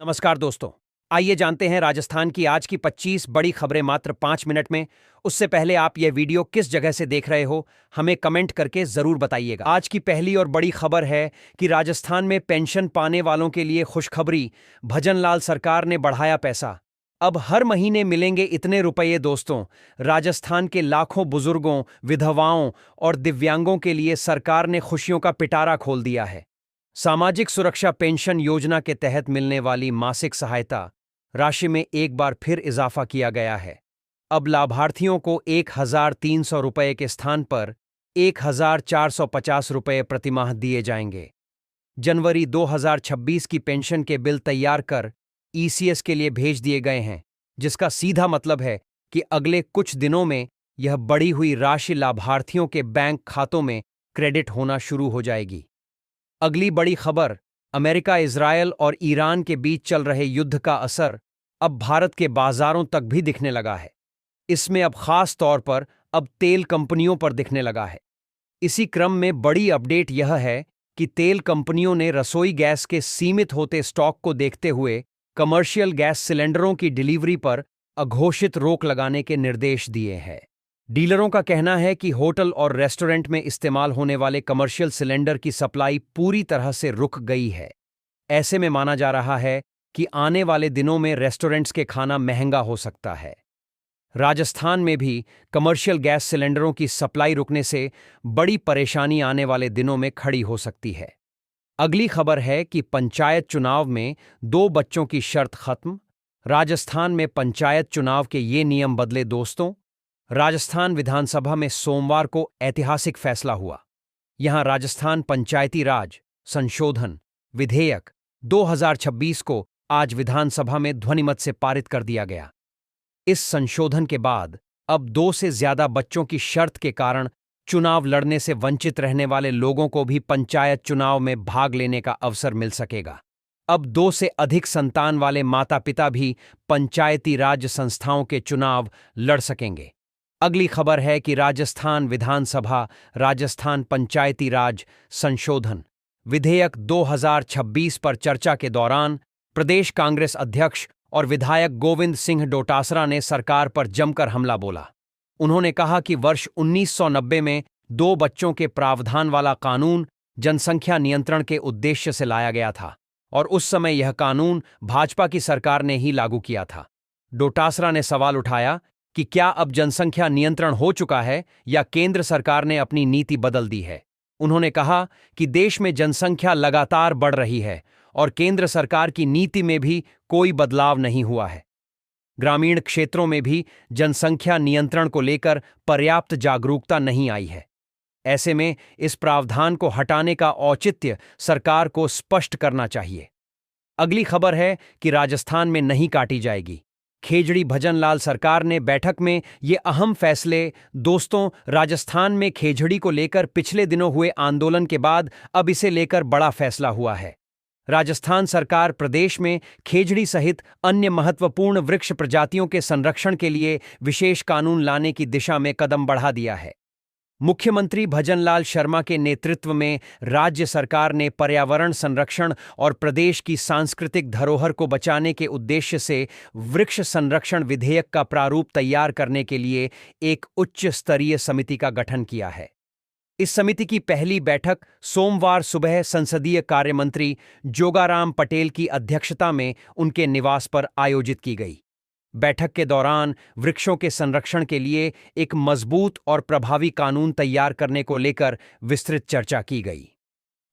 नमस्कार दोस्तों। आइए जानते हैं राजस्थान की आज की 25 बड़ी खबरें मात्र 5 मिनट में। उससे पहले आप यह वीडियो किस जगह से देख रहे हो हमें कमेंट करके जरूर बताइएगा। आज की पहली और बड़ी खबर है कि राजस्थान में पेंशन पाने वालों के लिए खुशखबरी, भजनलाल सरकार ने बढ़ाया पैसा। अब हर महीने मिलेंगे इतने रुपये। दोस्तों, राजस्थान के लाखों बुजुर्गों, विधवाओं और दिव्यांगों के लिए सरकार ने खुशियों का पिटारा खोल दिया है। सामाजिक सुरक्षा पेंशन योजना के तहत मिलने वाली मासिक सहायता राशि में एक बार फिर इजाफा किया गया है। अब लाभार्थियों को 1,300 रुपये के स्थान पर 1,450 रुपये प्रतिमाह दिए जाएंगे। जनवरी 2026 की पेंशन के बिल तैयार कर ईसीएस के लिए भेज दिए गए हैं, जिसका सीधा मतलब है कि अगले कुछ दिनों में यह बढ़ी हुई राशि लाभार्थियों के बैंक खातों में क्रेडिट होना शुरू हो जाएगी। अगली बड़ी खबर, अमेरिका, इजरायल और ईरान के बीच चल रहे युद्ध का असर अब भारत के बाजारों तक भी दिखने लगा है। इसमें अब खास तौर पर अब तेल कंपनियों पर दिखने लगा है। इसी क्रम में बड़ी अपडेट यह है कि तेल कंपनियों ने रसोई गैस के सीमित होते स्टॉक को देखते हुए कमर्शियल गैस सिलेंडरों की डिलीवरी पर अघोषित रोक लगाने के निर्देश दिए हैं। डीलरों का कहना है कि होटल और रेस्टोरेंट में इस्तेमाल होने वाले कमर्शियल सिलेंडर की सप्लाई पूरी तरह से रुक गई है। ऐसे में माना जा रहा है कि आने वाले दिनों में रेस्टोरेंट्स के खाना महंगा हो सकता है। राजस्थान में भी कमर्शियल गैस सिलेंडरों की सप्लाई रुकने से बड़ी परेशानी आने वाले दिनों में खड़ी हो सकती है। अगली खबर है कि पंचायत चुनाव में 2 बच्चों की शर्त खत्म। राजस्थान में पंचायत चुनाव के ये नियम बदले। दोस्तों, राजस्थान विधानसभा में सोमवार को ऐतिहासिक फैसला हुआ। यहां राजस्थान पंचायती राज संशोधन विधेयक 2026 को आज विधानसभा में ध्वनिमत से पारित कर दिया गया। इस संशोधन के बाद अब 2 से ज्यादा बच्चों की शर्त के कारण चुनाव लड़ने से वंचित रहने वाले लोगों को भी पंचायत चुनाव में भाग लेने का अवसर मिल सकेगा। अब 2 से अधिक संतान वाले माता पिता भी पंचायती राज संस्थाओं के चुनाव लड़ सकेंगे। अगली खबर है कि राजस्थान विधानसभा राजस्थान पंचायती राज संशोधन विधेयक 2026 पर चर्चा के दौरान प्रदेश कांग्रेस अध्यक्ष और विधायक गोविंद सिंह डोटासरा ने सरकार पर जमकर हमला बोला। उन्होंने कहा कि वर्ष 1990 में 2 बच्चों के प्रावधान वाला कानून जनसंख्या नियंत्रण के उद्देश्य से लाया गया था और उस समय यह कानून भाजपा की सरकार ने ही लागू किया था। डोटासरा ने सवाल उठाया कि क्या अब जनसंख्या नियंत्रण हो चुका है या केंद्र सरकार ने अपनी नीति बदल दी है। उन्होंने कहा कि देश में जनसंख्या लगातार बढ़ रही है और केंद्र सरकार की नीति में भी कोई बदलाव नहीं हुआ है। ग्रामीण क्षेत्रों में भी जनसंख्या नियंत्रण को लेकर पर्याप्त जागरूकता नहीं आई है। ऐसे में इस प्रावधान को हटाने का औचित्य सरकार को स्पष्ट करना चाहिए। अगली खबर है कि राजस्थान में नहीं काटी जाएगी। खेजड़ी भजनलाल सरकार ने बैठक में ये अहम फैसले। दोस्तों, राजस्थान में खेजड़ी को लेकर पिछले दिनों हुए आंदोलन के बाद अब इसे लेकर बड़ा फैसला हुआ है। राजस्थान सरकार प्रदेश में खेजड़ी सहित अन्य महत्वपूर्ण वृक्ष प्रजातियों के संरक्षण के लिए विशेष कानून लाने की दिशा में कदम बढ़ा दिया है। मुख्यमंत्री भजनलाल शर्मा के नेतृत्व में राज्य सरकार ने पर्यावरण संरक्षण और प्रदेश की सांस्कृतिक धरोहर को बचाने के उद्देश्य से वृक्ष संरक्षण विधेयक का प्रारूप तैयार करने के लिए एक उच्च स्तरीय समिति का गठन किया है। इस समिति की पहली बैठक सोमवार सुबह संसदीय कार्य मंत्री जोगाराम पटेल की अध्यक्षता में उनके निवास पर आयोजित की गई। बैठक के दौरान वृक्षों के संरक्षण के लिए एक मजबूत और प्रभावी कानून तैयार करने को लेकर विस्तृत चर्चा की गई।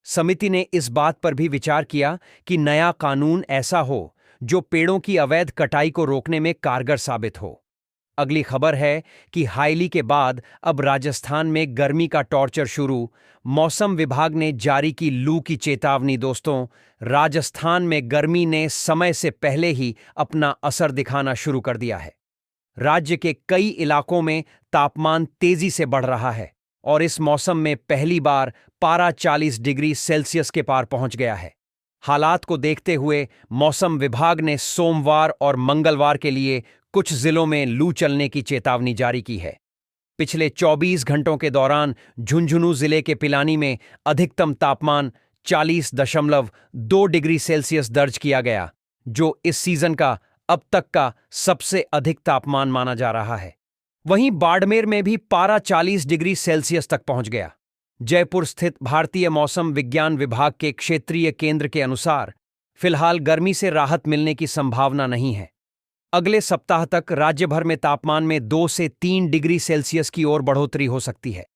समिति ने इस बात पर भी विचार किया कि नया कानून ऐसा हो जो पेड़ों की अवैध कटाई को रोकने में कारगर साबित हो। अगली खबर है कि हाईली के बाद अब राजस्थान में गर्मी का टॉर्चर शुरू। मौसम विभाग ने जारी की लू की चेतावनी। दोस्तों, राजस्थान में गर्मी ने समय से पहले ही अपना असर दिखाना शुरू कर दिया है। राज्य के कई इलाकों में तापमान तेजी से बढ़ रहा है और इस मौसम में पहली बार पारा 40 डिग्री सेल्सियस के पार पहुंच गया है। हालात को देखते हुए मौसम विभाग ने सोमवार और मंगलवार के लिए कुछ जिलों में लू चलने की चेतावनी जारी की है। पिछले 24 घंटों के दौरान झुंझुनू जिले के पिलानी में अधिकतम तापमान 40.2 डिग्री सेल्सियस दर्ज किया गया, जो इस सीजन का अब तक का सबसे अधिक तापमान माना जा रहा है। वहीं बाड़मेर में भी पारा 40 डिग्री सेल्सियस तक पहुंच गया। जयपुर स्थित भारतीय मौसम विज्ञान विभाग के क्षेत्रीय केंद्र के अनुसार फिलहाल गर्मी से राहत मिलने की संभावना नहीं है। अगले सप्ताह तक राज्य भर में तापमान में 2 से 3 डिग्री सेल्सियस की ओर बढ़ोतरी हो सकती है।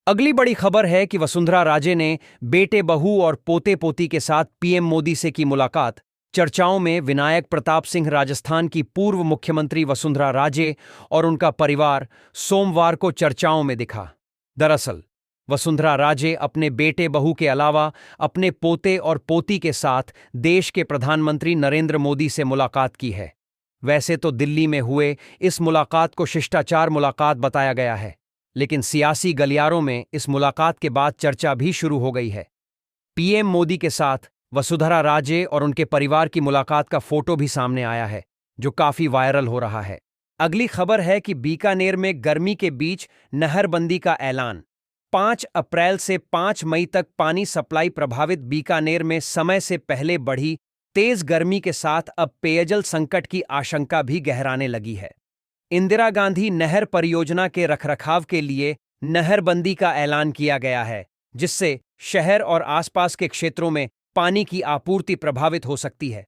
अगली बड़ी खबर है कि वसुंधरा राजे ने बेटे बहू और पोते पोती के साथ पीएम मोदी से की मुलाकात। चर्चाओं में विनायक प्रताप सिंह राजस्थान की पूर्व मुख्यमंत्री वसुंधरा राजे और उनका परिवार सोमवार को चर्चाओं में दिखा। दरअसल वसुंधरा राजे अपने बेटे बहू के अलावा अपने पोते और पोती के साथ देश के प्रधानमंत्री नरेंद्र मोदी से मुलाकात की है। वैसे तो दिल्ली में हुए इस मुलाकात को शिष्टाचार मुलाकात बताया गया है, लेकिन सियासी गलियारों में इस मुलाकात के बाद चर्चा भी शुरू हो गई है। पीएम मोदी के साथ वसुंधरा राजे और उनके परिवार की मुलाकात का फोटो भी सामने आया है, जो काफी वायरल हो रहा है। अगली खबर है कि बीकानेर में गर्मी के बीच नहरबंदी का ऐलान। 5 अप्रैल से 5 मई तक पानी सप्लाई प्रभावित बीकानेर में समय से पहले बढ़ी तेज गर्मी के साथ अब पेयजल संकट की आशंका भी गहराने लगी है। इंदिरा गांधी नहर परियोजना के रखरखाव के लिए नहरबंदी का ऐलान किया गया है, जिससे शहर और आसपास के क्षेत्रों में पानी की आपूर्ति प्रभावित हो सकती है।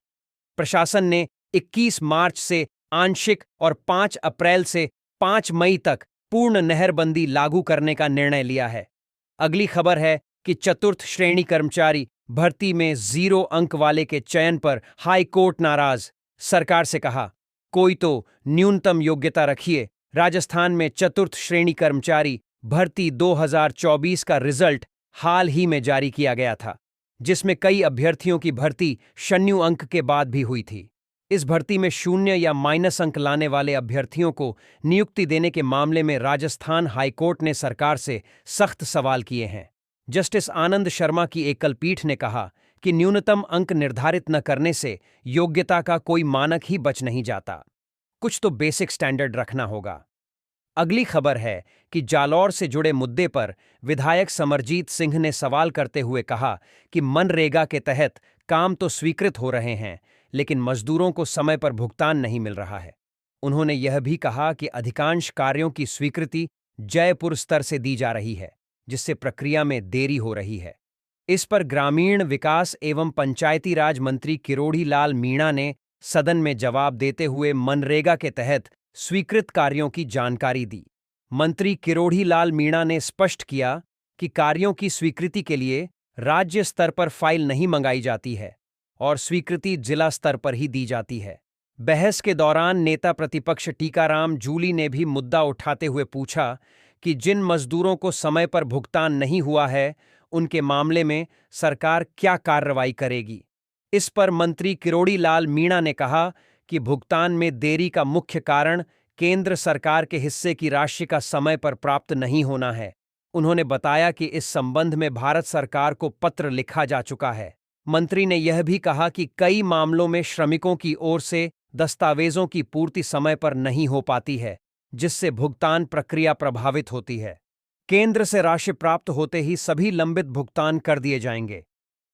प्रशासन ने 21 मार्च से आंशिक और 5 अप्रैल से 5 मई तक पूर्ण नहरबंदी लागू करने का निर्णय लिया है। अगली खबर है कि चतुर्थ श्रेणी कर्मचारी भर्ती में 0 अंक वाले के चयन पर हाई कोर्ट नाराज। सरकार से कहा, कोई तो न्यूनतम योग्यता रखिए। राजस्थान में चतुर्थ श्रेणी कर्मचारी भर्ती 2024 का रिजल्ट हाल ही में जारी किया गया था, जिसमें कई अभ्यर्थियों की भर्ती शून्य अंक के बाद भी हुई थी। इस भर्ती में 0 या माइनस अंक लाने वाले अभ्यर्थियों को नियुक्ति देने के मामले में राजस्थान हाईकोर्ट ने सरकार से सख्त सवाल किए हैं। जस्टिस आनंद शर्मा की एकल पीठ ने कहा कि न्यूनतम अंक निर्धारित न करने से योग्यता का कोई मानक ही बच नहीं जाता। कुछ तो बेसिक स्टैंडर्ड रखना होगा। अगली खबर है कि जालौर से जुड़े मुद्दे पर विधायक समरजीत सिंह ने सवाल करते हुए कहा कि मनरेगा के तहत काम तो स्वीकृत हो रहे हैं, लेकिन मजदूरों को समय पर भुगतान नहीं मिल रहा है। उन्होंने यह भी कहा कि अधिकांश कार्यों की स्वीकृति जयपुर स्तर से दी जा रही है, जिससे प्रक्रिया में देरी हो रही है। इस पर ग्रामीण विकास एवं पंचायती राज मंत्री किरोड़ी लाल मीणा ने सदन में जवाब देते हुए मनरेगा के तहत स्वीकृत कार्यों की जानकारी दी। मंत्री किरोड़ी लाल मीणा ने स्पष्ट किया कि कार्यों की स्वीकृति के लिए राज्य स्तर पर फाइल नहीं मंगाई जाती है और स्वीकृति जिला स्तर पर ही दी जाती है। बहस के दौरान नेता प्रतिपक्ष टीकाराम जूली ने भी मुद्दा उठाते हुए पूछा कि जिन मजदूरों को समय पर भुगतान नहीं हुआ है, उनके मामले में सरकार क्या कार्रवाई करेगी। इस पर मंत्री किरोड़ी लाल मीणा ने कहा कि भुगतान में देरी का मुख्य कारण केंद्र सरकार के हिस्से की राशि का समय पर प्राप्त नहीं होना है। उन्होंने बताया कि इस संबंध में भारत सरकार को पत्र लिखा जा चुका है। मंत्री ने यह भी कहा कि कई मामलों में श्रमिकों की ओर से दस्तावेजों की पूर्ति समय पर नहीं हो पाती है, जिससे भुगतान प्रक्रिया प्रभावित होती है। केंद्र से राशि प्राप्त होते ही सभी लंबित भुगतान कर दिए जाएंगे।